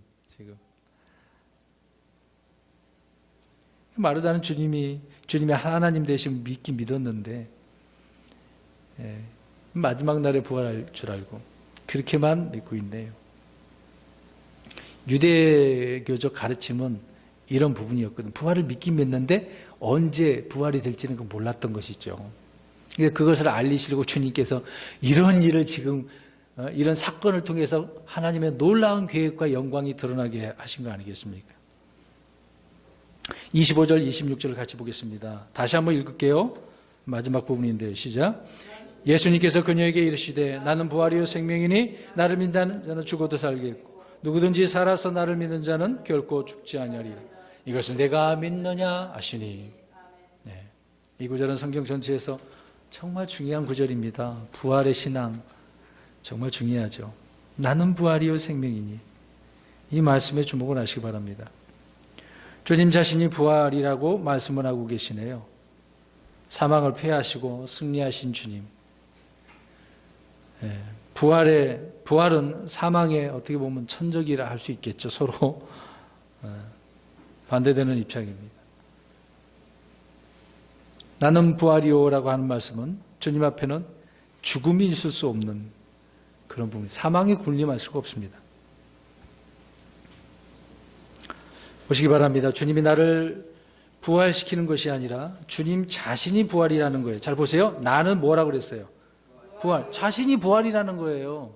마르다는 주님이 하나님 되신 믿긴 믿었는데, 마지막 날에 부활할 줄 알고 그렇게만 믿고 있네요. 유대교적 가르침은 이런 부분이었거든. 부활을 믿긴 믿는데 언제 부활이 될지는 몰랐던 것이죠. 그것을 알리시려고 주님께서 이런 일을 지금 이런 사건을 통해서 하나님의 놀라운 계획과 영광이 드러나게 하신 거 아니겠습니까? 25절, 26절을 같이 보겠습니다. 다시 한번 읽을게요. 마지막 부분인데요. 시작. 예수님께서 그녀에게 이르시되 나는 부활이요 생명이니 나를 믿는 자는 죽어도 살겠고 누구든지 살아서 나를 믿는 자는 결코 죽지 아니하리라. 이것을 내가 믿느냐 하시니. 네. 이 구절은 성경 전체에서 정말 중요한 구절입니다. 부활의 신앙 정말 중요하죠. 나는 부활이요 생명이니. 이 말씀에 주목을 하시기 바랍니다. 주님 자신이 부활이라고 말씀을 하고 계시네요. 사망을 패하시고 승리하신 주님. 부활은 사망에 어떻게 보면 천적이라 할 수 있겠죠. 서로 반대되는 입장입니다. 나는 부활이요라고 하는 말씀은 주님 앞에는 죽음이 있을 수 없는 그런 부분, 사망에 군림할 수가 없습니다. 보시기 바랍니다. 주님이 나를 부활시키는 것이 아니라 주님 자신이 부활이라는 거예요. 잘 보세요. 나는 뭐라고 그랬어요? 부활. 자신이 부활이라는 거예요.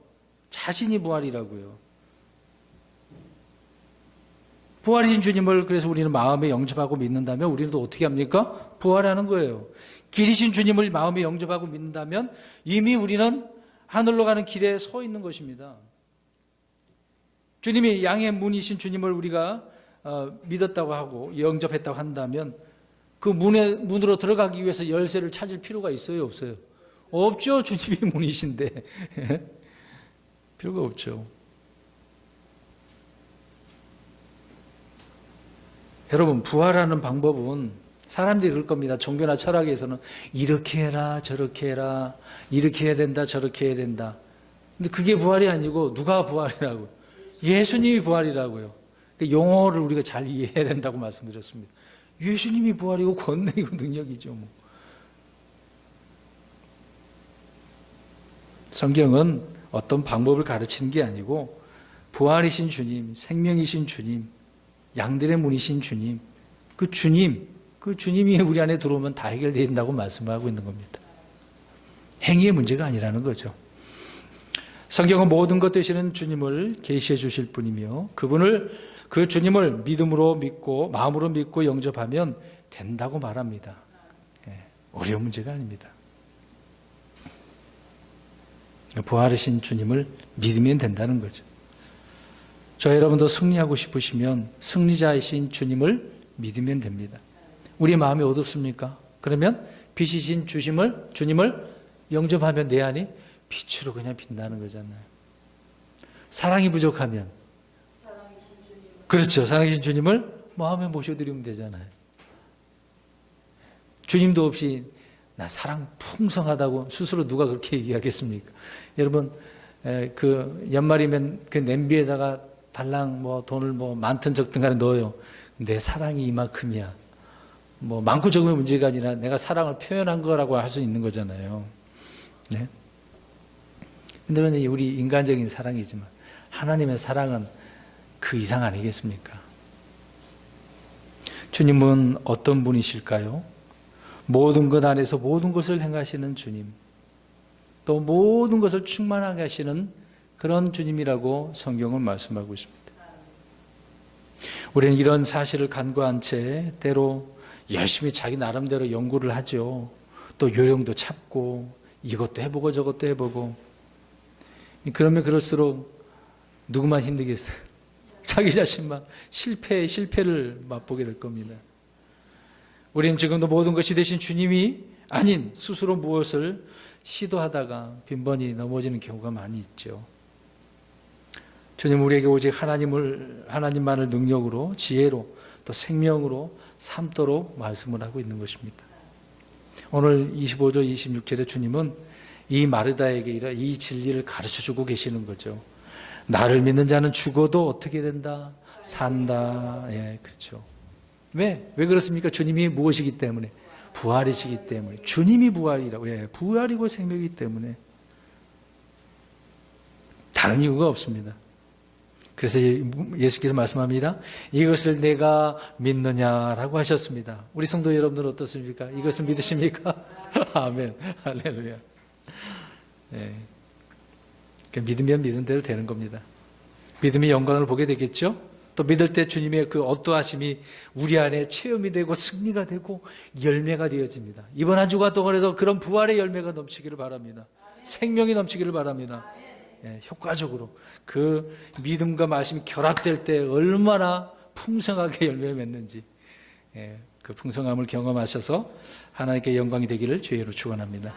자신이 부활이라고요. 부활이신 주님을 그래서 우리는 마음에 영접하고 믿는다면 우리는 또 어떻게 합니까? 부활하는 거예요. 길이신 주님을 마음에 영접하고 믿는다면 이미 우리는 하늘로 가는 길에 서 있는 것입니다. 주님이 양의 문이신 주님을 우리가 믿었다고 하고 영접했다고 한다면 그 문으로 들어가기 위해서 열쇠를 찾을 필요가 있어요? 없어요? 없죠. 주님이 문이신데 필요가 없죠. 여러분, 부활하는 방법은 사람들이 그럴 겁니다. 종교나 철학에서는 이렇게 해라 저렇게 해라, 이렇게 해야 된다 저렇게 해야 된다. 근데 그게 부활이 아니고 누가 부활이라고요? 예수님이 부활이라고요. 용어를 우리가 잘 이해해야 된다고 말씀드렸습니다. 예수님이 부활이고 권능이고 능력이죠. 성경은 어떤 방법을 가르치는 게 아니고 부활이신 주님, 생명이신 주님, 양들의 문이신 주님, 그 주님이 우리 안에 들어오면 다 해결된다고 말씀하고 있는 겁니다. 행위의 문제가 아니라는 거죠. 성경은 모든 것 되시는 주님을 계시해 주실 분이며 그 주님을 믿음으로 믿고 마음으로 믿고 영접하면 된다고 말합니다. 어려운 문제가 아닙니다. 부활하신 주님을 믿으면 된다는 거죠. 저 여러분도 승리하고 싶으시면 승리자이신 주님을 믿으면 됩니다. 우리 마음이 어둡습니까? 그러면 빛이신 주님을 영접하면 내 안이 빛으로 그냥 빛나는 거잖아요. 사랑이 부족하면 그렇죠. 사랑이신 주님을 마음에 모셔드리면 되잖아요. 주님도 없이 나 사랑 풍성하다고 스스로 누가 그렇게 얘기하겠습니까? 여러분, 그 연말이면 그 냄비에다가 달랑 돈을 많든 적든 간에 넣어요. 내 사랑이 이만큼이야. 많고 적음의 문제가 아니라 내가 사랑을 표현한 거라고 할 수 있는 거잖아요. 네? 근데 우리 인간적인 사랑이지만 하나님의 사랑은 그 이상 아니겠습니까? 주님은 어떤 분이실까요? 모든 것 안에서 모든 것을 행하시는 주님, 또 모든 것을 충만하게 하시는 그런 주님이라고 성경은 말씀하고 있습니다. 우리는 이런 사실을 간과한 채 때로 열심히 자기 나름대로 연구를 하죠. 또 요령도 찾고 이것도 해보고 저것도 해보고. 그러면 그럴수록 누구만 힘들겠어요? 자기 자신만 실패를 맛보게 될 겁니다. 우리는 지금도 모든 것이 되신 주님이 아닌 스스로 무엇을 시도하다가 빈번히 넘어지는 경우가 많이 있죠. 주님 우리에게 오직 하나님만을 능력으로, 지혜로, 또 생명으로 삼도록 말씀을 하고 있는 것입니다. 오늘 25절 26절에 주님은 이 마르다에게 이 진리를 가르쳐주고 계시는 거죠. 나를 믿는 자는 죽어도 어떻게 된다? 산다. 예, 그렇죠. 왜 그렇습니까? 주님이 무엇이기 때문에? 부활이시기 때문에. 주님이 부활이라고. 예, 부활이고 생명이기 때문에. 다른 이유가 없습니다. 그래서 예수께서 말씀합니다. 이것을 내가 믿느냐라고 하셨습니다. 우리 성도 여러분들은 어떻습니까? 이것을 믿으십니까? 아멘. 할렐루야. 네. 믿으면 믿은 대로 되는 겁니다. 믿음의 영광을 보게 되겠죠? 또 믿을 때 주님의 그 어떠하심이 우리 안에 체험이 되고 승리가 되고 열매가 되어집니다. 이번 한 주가 동안에도 그런 부활의 열매가 넘치기를 바랍니다. 생명이 넘치기를 바랍니다. 예, 효과적으로 그 믿음과 말씀이 결합될 때 얼마나 풍성하게 열매를 맺는지, 예, 그 풍성함을 경험하셔서 하나님께 영광이 되기를 주의로 축원합니다.